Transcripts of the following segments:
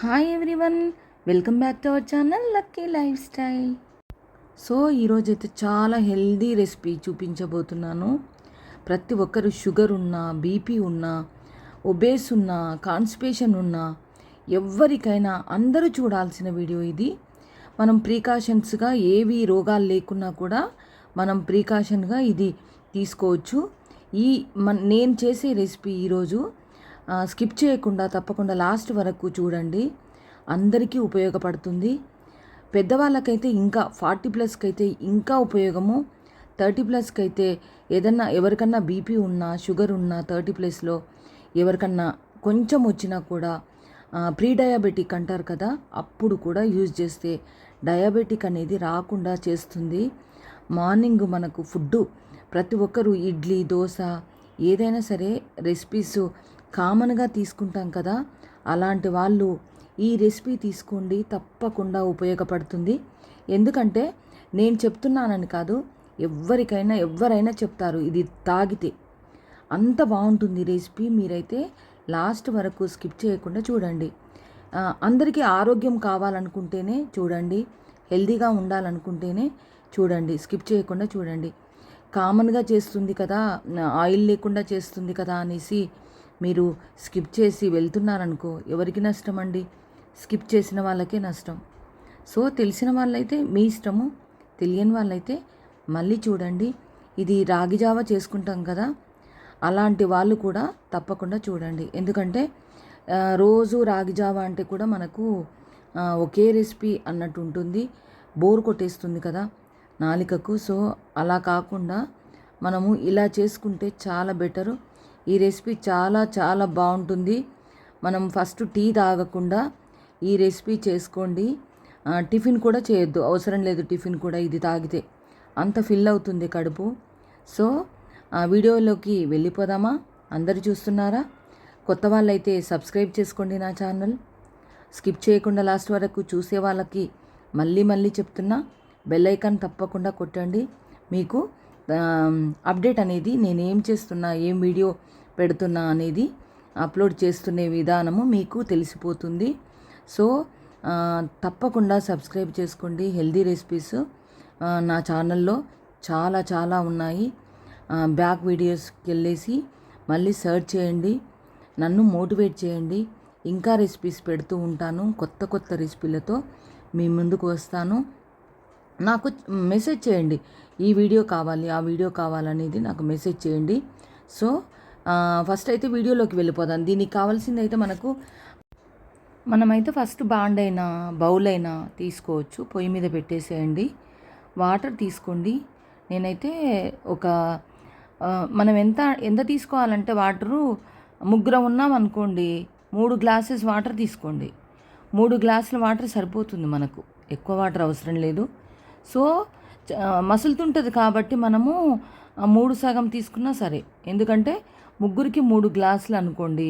Hi everyone, welcome back to our channel lucky life style. So ఈరోజైతే చాలా healthy recipe చూపించబోతున్నాను. ప్రతి ఒక్కరు షుగర్ ఉన్నా, బీపీ ఉన్నా, ఒబేస్ ఉన్నా, కాన్స్టిపేషన్ ఉన్నా, ఎవరికైనా అందరూ చూడాల్సిన వీడియో ఇది. మనం ప్రికాషన్స్గా ఏవి రోగాలు లేకున్నా కూడా మనం ప్రికాషన్గా ఇది తీసుకోవచ్చు. నేను చేసే రెసిపీ ఈరోజు స్కిప్ చేయకుండా తప్పకుండా లాస్ట్ వరకు చూడండి. అందరికీ ఉపయోగపడుతుంది. పెద్దవాళ్ళకైతే ఇంకా 40+ అయితే ఇంకా ఉపయోగము. 30+ అయితే ఏదన్నా ఎవరికన్నా బీపీ ఉన్నా, షుగర్ ఉన్నా 30+లో ఎవరికన్నా కొంచెం వచ్చినా కూడా ప్రీ డయాబెటిక్ అంటారు కదా, అప్పుడు కూడా యూజ్ చేస్తే డయాబెటిక్ అనేది రాకుండా చేస్తుంది. మార్నింగ్ మనకు ఫుడ్డు ప్రతి ఒక్కరూ ఇడ్లీ, దోశ ఏదైనా సరే రెసిపీస్ కామన్గా తీసుకుంటాం కదా, అలాంటి వాళ్ళు ఈ రెసిపీ తీసుకోండి, తప్పకుండా ఉపయోగపడుతుంది. ఎందుకంటే నేను చెప్తున్నానని కాదు, ఎవరైనా చెప్తారు ఇది తాగితే. అంత బాగుంటుంది రెసిపీ. మీరైతే లాస్ట్ వరకు స్కిప్ చేయకుండా చూడండి. అందరికీ ఆరోగ్యం కావాలనుకుంటేనే చూడండి, హెల్తీగా ఉండాలనుకుంటేనే చూడండి, స్కిప్ చేయకుండా చూడండి. కామన్గా చేస్తుంది కదా, ఆయిల్ లేకుండా చేస్తుంది కదా అనేసి మీరు స్కిప్ చేసి వెళ్తున్నారనుకో, ఎవరికి నష్టం అండి? స్కిప్ చేసిన వాళ్ళకే నష్టం. సో తెలిసిన వాళ్ళైతే మీ ఇష్టము, తెలియని వాళ్ళైతే మళ్ళీ చూడండి. ఇది రాగి జావ చేసుకుంటాం కదా, అలాంటి వాళ్ళు కూడా తప్పకుండా చూడండి. ఎందుకంటే రోజు రాగి జావ అంటే కూడా మనకు ఒకే రెసిపీ అన్నట్టు ఉంటుంది, బోర్ కొట్టేస్తుంది కదా నాలికకు. సో అలా కాకుండా మనము ఇలా చేసుకుంటే చాలా బెటరు. ఈ రెసిపీ చాలా చాలా బాగుంటుంది. మనం ఫస్ట్ టీ తాగకుండా ఈ రెసిపీ చేసుకోండి. టిఫిన్ కూడా చేయొద్దు, అవసరం లేదు టిఫిన్ కూడా, ఇది తాగితే అంత ఫిల్ అవుతుంది కడుపు. సో వీడియోలోకి వెళ్ళిపోదామా? అందరు చూస్తున్నారా? కొత్త వాళ్ళైతే సబ్స్క్రైబ్ చేసుకోండి నా ఛానల్. స్కిప్ చేయకుండా లాస్ట్ వరకు చూసే వాళ్ళకి మళ్ళీ చెప్తున్నా, బెల్ ఐకాన్ తప్పకుండా కొట్టండి. మీకు అప్డేట్ అనేది నేను ఏం చేస్తున్నా, ఏం వీడియో పెడుతున్నా అనేది అప్లోడ్ చేస్తున్న విధానము మీకు తెలిసిపోతుంది. సో తప్పకుండా సబ్స్క్రైబ్ చేసుకోండి. హెల్దీ రెసిపీస్ నా ఛానల్లో చాలా చాలా ఉన్నాయి. బ్యాక్ వీడియోస్కి వెళ్ళేసి మళ్ళీ సెర్చ్ చేయండి, నన్ను మోటివేట్ చేయండి. ఇంకా రెసిపీస్ పెడుతూ ఉంటాను, కొత్త రెసిపీలతో మీ ముందుకు వస్తాను. నాకు మెసేజ్ చేయండి, ఈ వీడియో కావాలి, ఆ వీడియో కావాలనేది నాకు మెసేజ్ చేయండి. సో ఫస్ట్ అయితే వీడియోలోకి వెళ్ళిపోదాం. దీనికి కావాల్సింది అయితే మనమైతే ఫస్ట్ బాండ్ అయినా బౌల్ అయినా తీసుకోవచ్చు. పొయ్యి మీద పెట్టేసేయండి, వాటర్ తీసుకోండి. నేనైతే మనం ఎంత తీసుకోవాలంటే వాటరు, ముగ్గురం ఉన్నాం అనుకోండి 3 గ్లాసెస్ వాటర్ తీసుకోండి. 3 గ్లాసుల వాటర్ సరిపోతుంది మనకు, ఎక్కువ వాటర్ అవసరం లేదు. సో మసులుతుంటుంది కాబట్టి మనము 3 సగం తీసుకున్నా సరే. ఎందుకంటే ముగ్గురికి 3 గ్లాసులు అనుకోండి,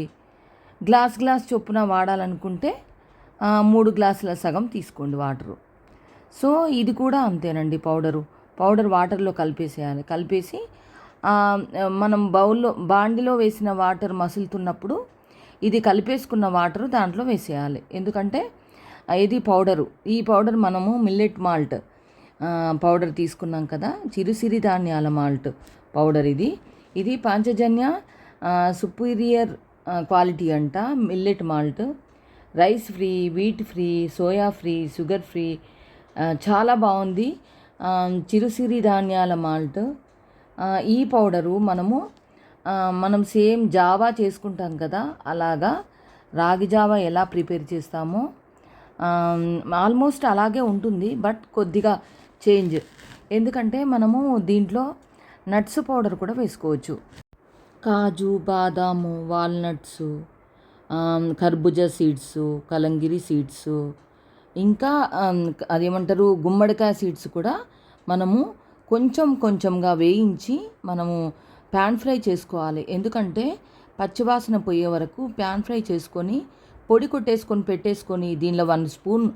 గ్లాస్ చొప్పున వాడాలనుకుంటే 3 గ్లాసుల సగం తీసుకోండి వాటరు. సో ఇది కూడా అంతేనండి. పౌడర్ వాటర్లో కలిపేసేయాలి. కలిపేసి మనం బాండిలో వేసిన వాటర్ మసులుతున్నప్పుడు ఇది కలిపేసుకున్న వాటరు దాంట్లో వేసేయాలి. ఎందుకంటే ఇది పౌడరు. ఈ పౌడర్ మనము మిల్లెట్ మాల్ట్ పౌడర్ తీసుకున్నాం కదా, చిరుసిరిధాన్యాల మాల్ట్ పౌడర్ ఇది పాంచజన్య సుపీరియర్ క్వాలిటీ అంట. Millet malt rice free, wheat free, soya free, sugar free, చాలా బాగుంది. చిరుసిరిధాన్యాల మాల్ట్. ఈ పౌడరు మనం సేమ్ జావా చేసుకుంటాం కదా, అలాగా రాగి జావా ఎలా ప్రిపేర్ చేస్తామో ఆల్మోస్ట్ అలాగే ఉంటుంది, బట్ కొద్దిగా చేంజ్. ఎందుకంటే మనము దీంట్లో నట్స్ పౌడర్ కూడా వేసుకోవచ్చు. కాజు, బాదాము, వాల్నట్స్, కర్బూజా సీడ్స్, కలంగిరి సీడ్స్, ఇంకా అదేమంటారు గుమ్మడికాయ సీడ్స్ కూడా మనము కొంచెంగా వేయించి మనము ప్యాన్ ఫ్రై చేసుకోవాలి. ఎందుకంటే పచ్చివాసన పోయే వరకు ప్యాన్ ఫ్రై చేసుకొని పొడి కొట్టేసుకొని పెట్టేసుకొని దీనిలో 1 స్పూన్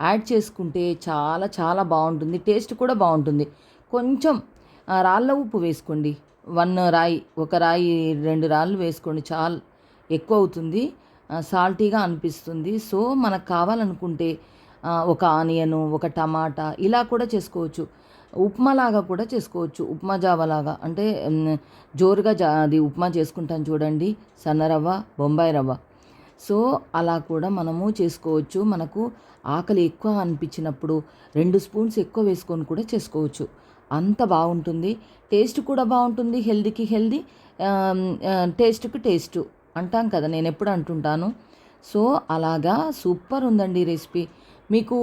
యాడ్ చేసుకుంటే చాలా చాలా బాగుంటుంది. టేస్ట్ కూడా బాగుంటుంది. కొంచెం రాళ్ళ ఉప్పు వేసుకోండి. 1 రాయి, 1 రాయి 2 రాళ్ళు వేసుకోండి, చాలా ఎక్కువ అవుతుంది. సాల్టీగా అనిపిస్తుంది. సో మనకు కావాలనుకుంటే ఒక ఆనియను, ఒక టమాటా ఇలా కూడా చేసుకోవచ్చు. ఉప్మాలాగా కూడా చేసుకోవచ్చు. ఉప్మా జావలాగా అంటే జోరుగా అది ఉప్మా చేసుకుంటాం చూడండి, సన్న రవ్వ, బొంబాయి రవ్వ. సో అలా కూడా మనము చేసుకోవచ్చు. మనకు ఆకలి ఎక్కువ అనిపించినప్పుడు 2 స్పూన్స్ ఎక్కువ వేసుకొని కూడా చేసుకోవచ్చు. అంత బాగుంటుంది. టేస్ట్ కూడా బాగుంటుంది. హెల్తీకి హెల్తీ, టేస్ట్‌కి టేస్టు అంటాం కదా! నేనెప్పుడు అంటుంటాను. సో అలాగా సూపర్ ఉందండి రెసిపీ. మీకు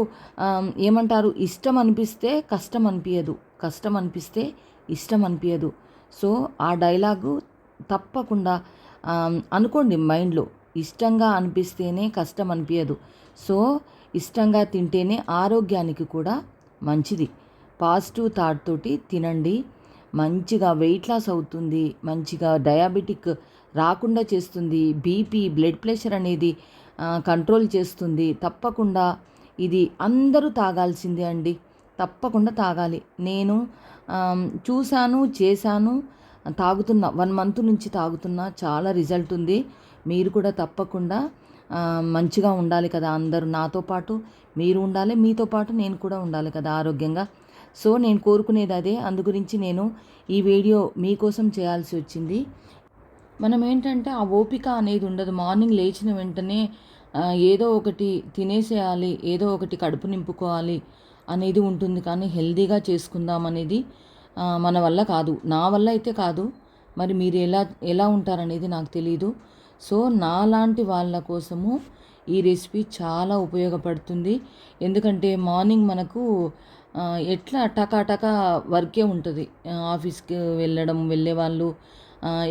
ఏమంటారు, ఇష్టం అనిపిస్తే కష్టం అనిపియదు. కష్టం అనిపిస్తే ఇష్టం అనిపియదు. సో ఆ డైలాగు తప్పకుండా అనుకోండి మైండ్‌లో. ఇష్టంగా అనిపిస్తేనే కష్టం అనిపియదు. సో ఇష్టంగా తింటేనే ఆరోగ్యానికి కూడా మంచిది. పాజిటివ్ థాట్ తోటి తినండి. మంచిగా వెయిట్ లాస్ అవుతుంది. మంచిగా డయాబెటిక్ రాకుండా చేస్తుంది. బీపీ, బ్లడ్ ప్రెషర్ అనేది కంట్రోల్ చేస్తుంది. తప్పకుండా ఇది అందరూ తాగాల్సిందే అండి. తప్పకుండా తాగాలి. నేను చూశాను, చేశాను, తాగుతున్నా. 1 మంత్ నుంచి తాగుతున్నా. చాలా రిజల్ట్ ఉంది. మీరు కూడా తప్పకుండా మంచిగా ఉండాలి కదా! అందరూ నాతో పాటు మీరు ఉండాలి. మీతో పాటు నేను కూడా ఉండాలి కదా ఆరోగ్యంగా. సో నేను కోరుకునేది అదే. అందుగురించి నేను ఈ వీడియో మీకోసం చేయాల్సి వచ్చింది. మనం ఏంటంటే ఆ ఓపిక అనేది ఉండదు. మార్నింగ్ లేచిన వెంటనే ఏదో ఒకటి తినేసేయాలి, ఏదో ఒకటి కడుపు నింపుకోవాలి అనేది ఉంటుంది. కానీ హెల్తీగా చేసుకుందాం అనేది మన వల్ల కాదు. నా వల్ల అయితే కాదు. మరి మీరు ఎలా ఎలా ఉంటారనేది నాకు తెలీదు. సో నాలాంటి వాళ్ళ కోసము ఈ రెసిపీ చాలా ఉపయోగపడుతుంది. ఎందుకంటే మార్నింగ్ మనకు ఎట్లా టకా వర్కే ఉంటుంది. ఆఫీస్కి వెళ్ళేవాళ్ళు,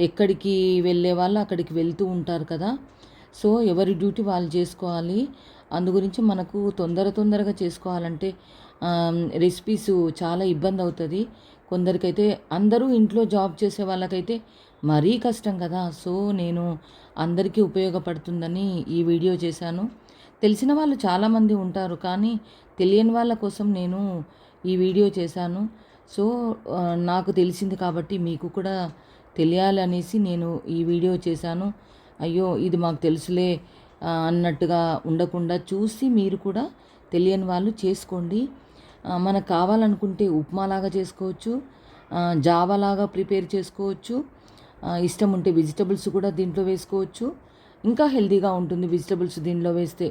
ఎక్కడికి వెళ్ళేవాళ్ళు అక్కడికి వెళ్తూ ఉంటారు కదా! సో ఎవరి డ్యూటీ వాళ్ళు చేసుకోవాలి. అందుగురించి మనకు తొందరగా చేసుకోవాలంటే రెసిపీస్ చాలా ఇబ్బంది అవుతుంది. కొందరికైతే, అందరూ ఇంట్లో జాబ్ చేసే వాళ్ళకైతే మరీ కష్టం కదా! సో నేను అందరికీ ఉపయోగపడుతుందని ఈ వీడియో చేశాను. తెలిసిన వాళ్ళు చాలామంది ఉంటారు, కానీ తెలియని వాళ్ళ కోసం నేను ఈ వీడియో చేశాను. సో నాకు తెలిసింది కాబట్టి మీకు కూడా తెలియాలనేసి నేను ఈ వీడియో చేశాను. అయ్యో ఇది మాకు తెలుసులే అన్నట్టుగా ఉండకుండా చూసి మీరు కూడా తెలియని వాళ్ళు చేసుకోండి. మనకు కావాలనుకుంటే ఉప్మాలాగా చేసుకోవచ్చు, జావాలాగా ప్రిపేర్ చేసుకోవచ్చు. ఇష్టం ఉంటే వెజిటబుల్స్ కూడా దీంట్లో వేసుకోవచ్చు. ఇంకా హెల్తీగా ఉంటుంది వెజిటబుల్స్ దీనిలో వేస్తే.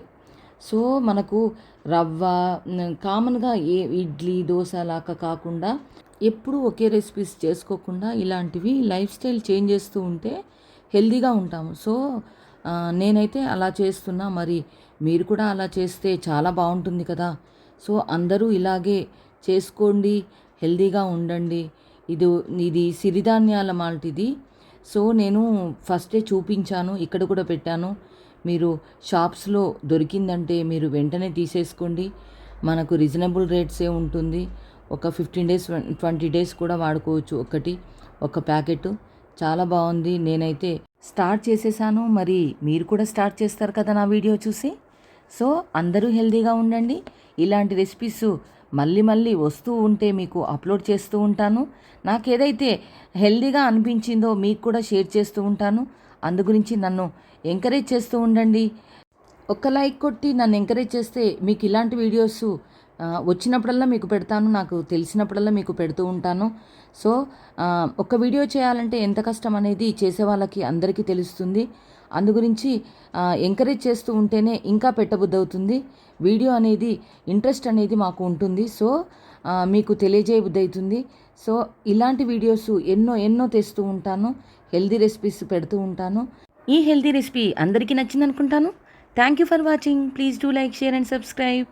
సో మనకు రవ్వ కామన్గా ఇడ్లీ, దోశ లాగా కాకుండా ఎప్పుడూ ఒకే రెసిపీస్ చేసుకోకుండా ఇలాంటివి లైఫ్ స్టైల్ చేంజ్ చేస్తూ ఉంటే హెల్తీగా ఉంటాము. సో నేనైతే అలా చేస్తున్నా. మరి మీరు కూడా అలా చేస్తే చాలా బాగుంటుంది కదా! సో అందరూ ఇలాగే చేసుకోండి, హెల్తీగా ఉండండి. ఇది సిరిధాన్యాల మాల్ట్ ఇది. సో నేను ఫస్టే చూపించాను, ఇక్కడ కూడా పెట్టాను. మీరు షాప్స్లో దొరికిందంటే మీరు వెంటనే తీసేసుకోండి. మనకు రీజనబుల్ రేట్సే ఉంటుంది. ఒక 15 డేస్ 20 డేస్ కూడా వాడుకోవచ్చు. ఒక ప్యాకెట్ చాలా బాగుంది. నేనైతే స్టార్ట్ చేసేసాను. మరి మీరు కూడా స్టార్ట్ చేస్తారు కదా నా వీడియో చూసి. సో అందరూ హెల్తీగా ఉండండి. ఇలాంటి రెసిపీస్ మళ్ళీ వస్తూ ఉంటే మీకు అప్లోడ్ చేస్తూ ఉంటాను. నాకు ఏదైతే హెల్తీగా అనిపించిందో మీకు కూడా షేర్ చేస్తూ ఉంటాను. అందుగురించి నన్ను ఎంకరేజ్ చేస్తూ ఉండండి. ఒక్క లైక్ కొట్టి నన్ను ఎంకరేజ్ చేస్తే మీకు ఇలాంటి వీడియోస్ వచ్చినప్పుడల్లా మీకు పెడతాను. నాకు తెలిసినప్పుడల్లా మీకు పెడుతూ ఉంటాను. సో ఒక వీడియో చేయాలంటే ఎంత కష్టం అనేది చేసే వాళ్ళకి అందరికీ తెలుస్తుంది. అందుగురించి ఎంకరేజ్ చేస్తూ ఉంటేనే ఇంకా పెట్టబుద్ధి అవుతుంది. వీడియో అనేది ఇంట్రెస్ట్ అనేది మాకు ఉంటుంది. సో మీకు తెలియజేయబుద్ధి అవుతుంది. సో ఇలాంటి వీడియోస్ ఎన్నో తెస్తూ ఉంటాను. హెల్తీ రెసిపీస్ పెడుతూ ఉంటాను. ఈ హెల్తీ రెసిపీ అందరికీ నచ్చింది అనుకుంటాను. Thank you for watching. Please do like, share and subscribe.